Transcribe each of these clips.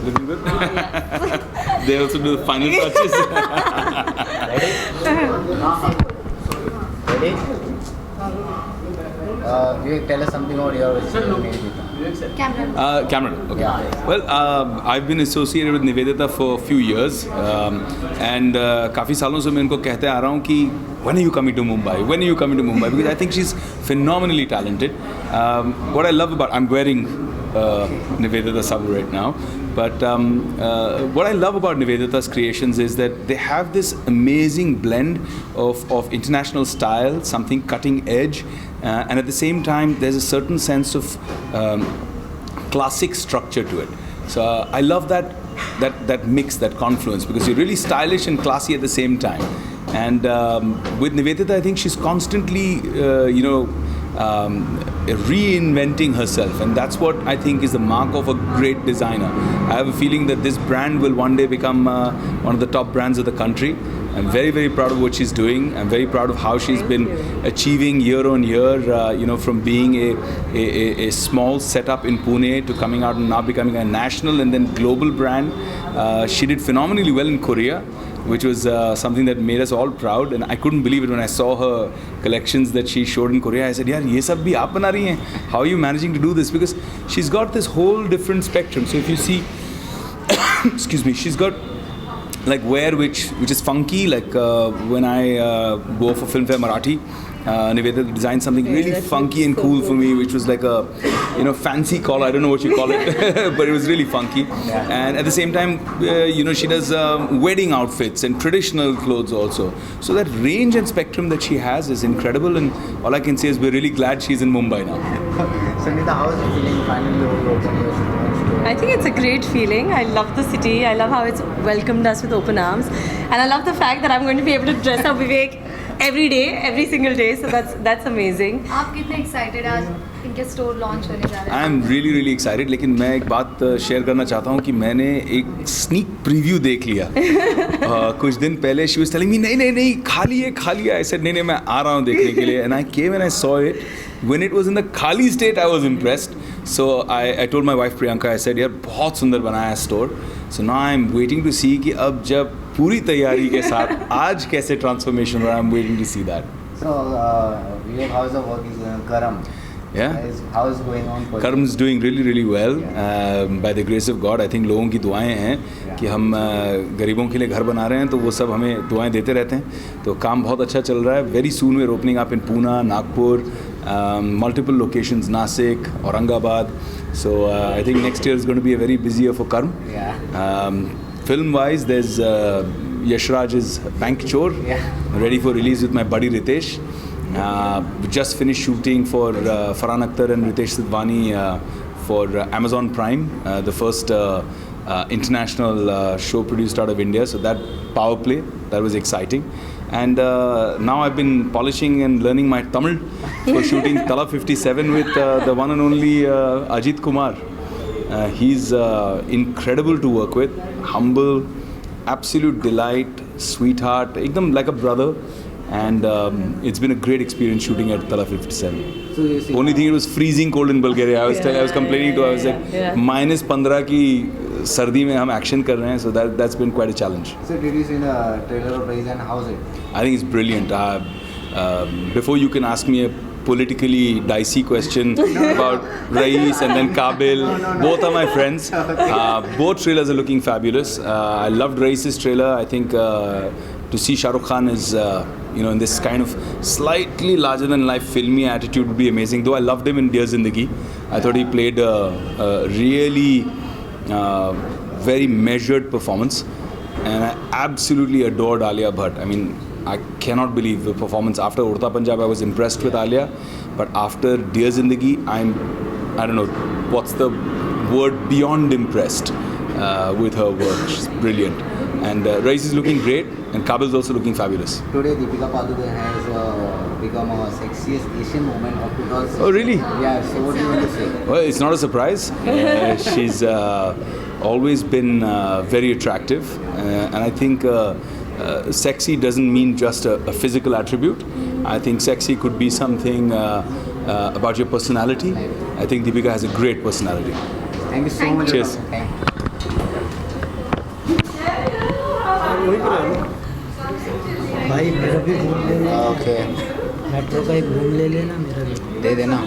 Looking good? They also do the final touches. Ready? Vivek, tell us something about your Nivedita. Cameron. Okay. Yeah. Well, I've been associated with Nivedita for a few years, and काफ़ी सालों से मैं इनको कहते आ रहा हूँ कि when are you coming to Mumbai? When are you coming to Mumbai? Because I think she's phenomenally talented. What I love about I'm wearing Nivedita Sabu right now. But what I love about Nivedita's creations is that they have this amazing blend of international style, something cutting edge, and at the same time there's a certain sense of classic structure to it. So I love that mix, that confluence, because you're really stylish and classy at the same time. And with Nivedita, I think she's constantly, reinventing herself, and that's what I think is the mark of a great designer. I have a feeling that this brand will one day become one of the top brands of the country. I'm very, very proud of what she's doing. I'm very proud of how she's been achieving year on year, from being a small setup in Pune to coming out and now becoming a national and then global brand. She did phenomenally well in Korea, which was something that made us all proud, and I couldn't believe it when I saw her collections that she showed in Korea. I said, yaar, ye sab bhi aap bana rahi hain. How are you managing to do this? Because she's got this whole different spectrum. So if you see, excuse me, she's got like wear which is funky, like when I go for Filmfare Marathi, Nivedita designed something really funky and cool for me, which was like a fancy collar. I don't know what you call it, but it was really funky. Yeah. And at the same time, she does wedding outfits and traditional clothes also. So that range and spectrum that she has is incredible, and all I can say is we're really glad she's in Mumbai now. Sangeeta, how is it feeling finally open your store? I think it's a great feeling. I love the city. I love how it's welcomed us with open arms. And I love the fact that I'm going to be able to dress up Vivek every day, every single day. So that's amazing. आप कितने excited आज इनके store launch होने जा रहे हैं? I am really, really excited. लेकिन मैं एक बात शेयर करना चाहता हूँ कि मैंने एक sneak preview देख लिया. कुछ दिन पहले she was telling me नहीं खा लिया. I said नहीं मैं आ रहा हूँ देखने के लिए. And I came and I saw it. When it was in the khali state, I was impressed. So I told my wife Priyanka, I said, यार बहुत सुंदर बनाया है store. So now I'm waiting to see कि अब जब पूरी तैयारी के साथ आज कैसे transformation हो रहा है. I'm waiting to see that. So, Vivek, how is the work is going? Karam. Yeah. How is going on for you? Karam's doing really, really well. By the grace of God, I think लोगों की दुआएं हैं कि हम गरीबों के लिए घर बना रहे हैं, तो वो सब हमें दुआएं देते रहते हैं. तो काम बहुत अच्छा चल रहा है. Very soon we're opening up in Pune, Nagpur, multiple locations, Nasik, Aurangabad. So I think next year is going to be a very busy year for Karam. Yeah. Film-wise, there's Yashraj's Bank Chor, ready for release with my buddy Ritesh. We just finished shooting for Farhan Akhtar and Ritesh Sidhwani for Amazon Prime, the first international show produced out of India. So that power play, that was exciting. And now I've been polishing and learning my Tamil for shooting Tala 57 with the one and only Ajit Kumar. He's incredible to work with, humble, absolute delight, sweetheart, ekdam like a brother. And it's been a great experience shooting at Tala 57. So you see, Only thing, it was freezing cold in Bulgaria. I was complaining to her, I was like, -15 की सर्दी में हम action कर रहे हैं, so that's been quite a challenge. So did you see the trailer of Rise and how's it? I think it's brilliant. Before you can ask me a politically dicey question about Rais and then Kabil, both are my friends. Both trailers are looking fabulous. I loved Rais's trailer. I think to see Shah Rukh Khan is, in this kind of slightly larger than life filmy attitude would be amazing. Though I loved him in Dear Zindagi. I thought he played a really very measured performance. And I absolutely adored Alia Bhatt. I mean, I cannot believe the performance. After Urta Punjab, I was impressed with Alia. But after Dear Zindagi, I don't know, what's the word, beyond impressed with her work. She's brilliant. And Rais is looking great, and Kabil's also looking fabulous. Today, Deepika Padukone has become a sexiest Asian woman of 2006. Oh, really? Yeah, so what do you want to say? Well, it's not a surprise. She's always been very attractive. And I think sexy doesn't mean just a physical attribute. I think sexy could be something about your personality. I think Deepika has a great personality. Thank you so much. Cheers. Thank you. भाई मेरा भी घूम ले लेना, okay metro का ही घूम ले लेना मेरा भी। दे देना।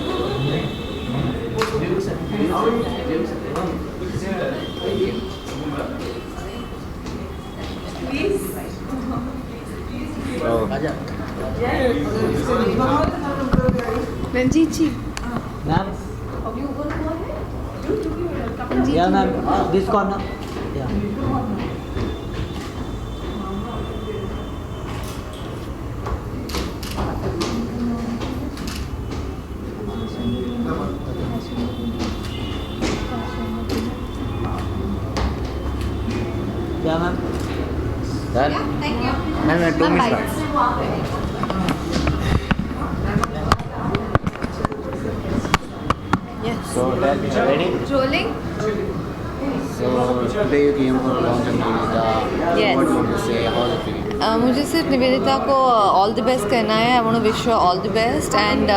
आजा रंजीत जी मैम, या मैम दिस कॉर्नर या क्या ma'am? Done? No, 2 minutes. Yes. So, ready? Rolling So, today you came for launch of Nivedita. Yes. What would you say? How is it feeling? मुझे सिर्फ निवेदिता को ऑल द बेस्ट कहना है। I want to wish you all the best and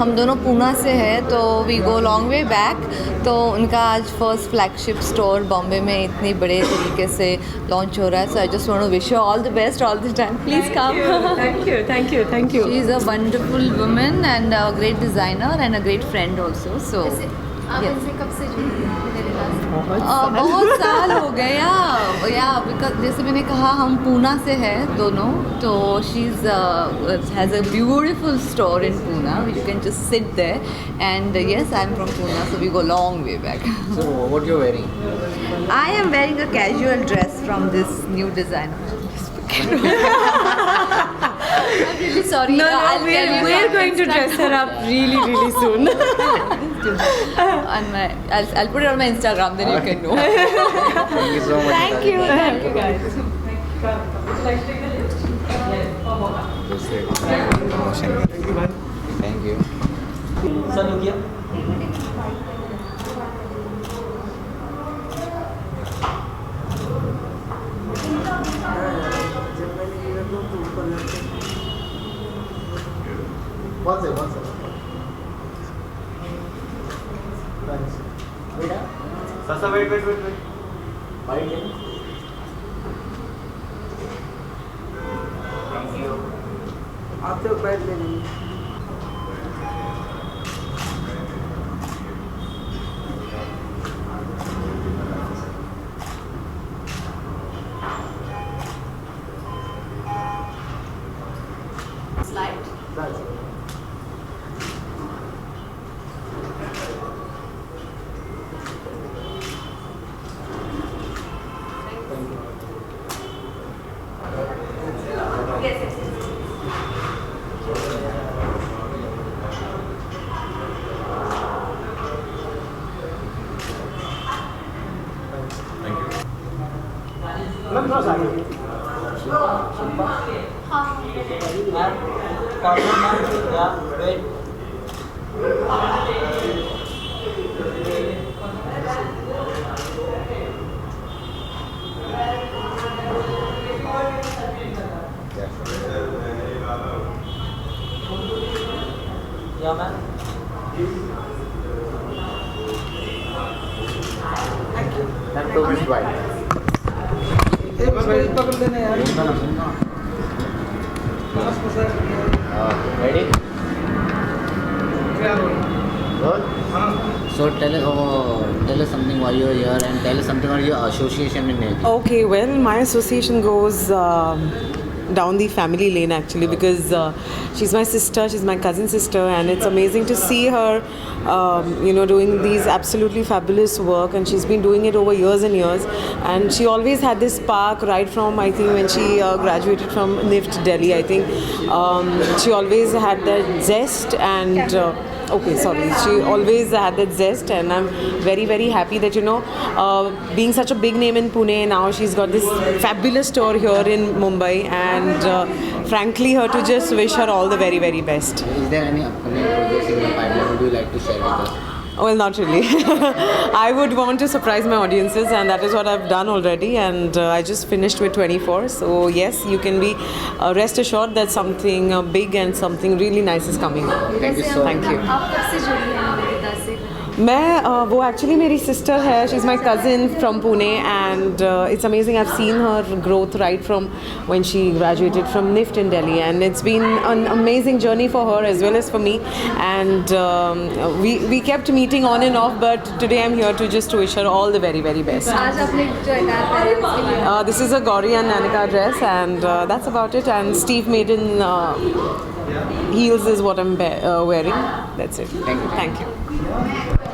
हम दोनों पूना से हैं तो we go long way back. तो उनका आज फर्स्ट फ्लैगशिप स्टोर बॉम्बे में इतनी बड़े तरीके से लॉन्च हो रहा है। So I just want to wish you all the best all the time. Please come. Thank you she is a wonderful woman and a great designer and a great friend also. So आप इनसे कब से जुड़ी निवेदिता से? बहुत साल हो गए या बिकॉज जैसे मैंने कहा हम पूना से हैं दोनों। तो she has a beautiful store in Poona you can just sit there and yes I am from Poona so we go long way back. So, what you're wearing? I am wearing a casual dress from this new designer. I'm really sorry. I'll tell you we're going to dress her up really soon. on my, I'll put it on my Instagram. Then you can know. Thank you so much. Thank you. Thank you guys. Just say promotion. Thank you. Sir रुकिए। बेटा wait आपसे बैठ ले लेंगे। Yeah, man. That 2 minutes wide. पकड़ देना यार। Ready? Good. So tell us something why you're here and tell us something about your association in Navy. Okay, well, my association goes down the family lane actually because she's my sister, she's my cousin sister, and it's amazing to see her, doing these absolutely fabulous work, and she's been doing it over years and years. And she always had this spark right from I think when she graduated from NIFT Delhi. I think she always had that zest and. She always had that zest, and I'm very, very happy that being such a big name in Pune, now she's got this fabulous store here in Mumbai, and frankly, her to just wish her all the very, very best. Is there any upcoming projects in the pipeline would you like to share with us? Well, not really. I would want to surprise my audiences, and that is what I've done already. And I just finished with 24. So yes, you can be rest assured that something big and something really nice is coming. Thank you so much. Thank you. आप कब से जुड़ी हैं निवेदिता से? वो actually मेरी sister है. She is my cousin from Pune and it's amazing. I have seen her growth right from when she graduated from NIFT in Delhi, and it's been an amazing journey for her as well as for me, and we kept meeting on and off, but today I'm here to just wish her all the very very best. आज आपने जो है This is a Gauri and Nanika dress, and that's about it. And Steve Maiden heels is what I'm wearing. That's it. Thank you.